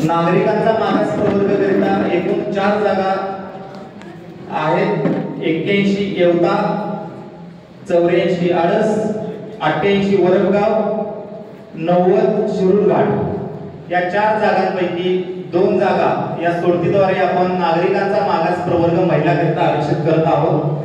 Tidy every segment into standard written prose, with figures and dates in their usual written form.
नागरिकांचा मागास प्रवर्ग करिता एकूण 4 जागा आहेत। 81 येवता, 84 आळस, 88 वरपगाव, 90 शिरूरघाट या 4 जागांपैकी 2 जागा या सोडतीद्वारे आपण नागरिकांचा मागास प्रवर्ग महिला करिता आरक्षित करत आहोत।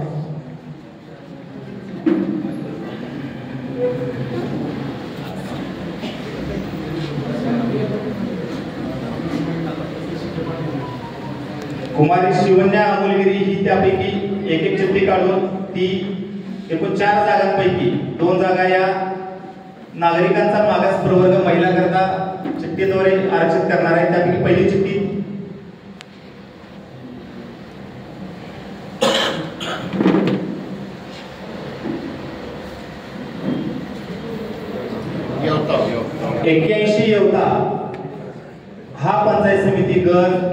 कुमारी शिवन्या अमोलगिरी ही त्यापैकी एक चिठ्ठी काढून ती एकूण 4 जागांपैकी 2 जागा या नागरिकांचा मागास प्रवर्ग महिला करता चिठ्ठीद्वारे आरक्षित करणार आहे। त्यापैकी पहिली चिठ्ठी येवता 81 येवता हा पंचायत समिती गट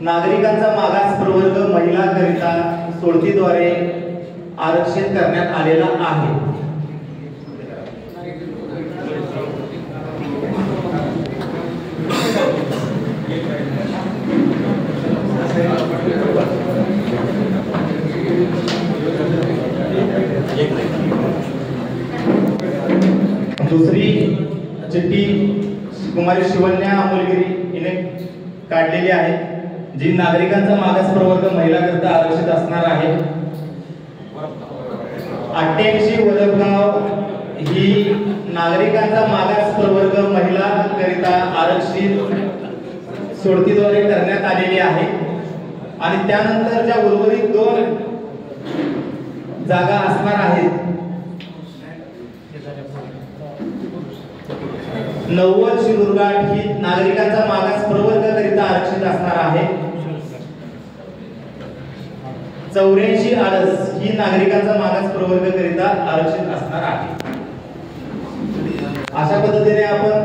नागरिकांचा मागास प्रवर्ग महिला करिता सोडतीद्वारे आरक्षित करण्यात आलेला आहे। दुसरी चिठ्ठी कुमारी शिवन्या अमोलगिरी हिने काढलेली आहे, जी नागरिकांचा मागास प्रवर्ग महिला करता आरक्षित असणार आहे। 88 वरपगाव ही नागरिकांचा मागास प्रवर्ग महिला करिता आरक्षित सोडतीद्वारे करण्यात आलेली आहे। आणि त्यानंतर ज्या उर्वरित 2 जागा असणार आहेत 90 शिरूरघाट ही नागरिकांचा मागास प्रवर्ग करिता आरक्षित असणार आहे। 84 आळस ही नागरिकांचा मागास प्रवर्ग करिता आरक्षित असणार आहे। अशा पद्धतीने आपण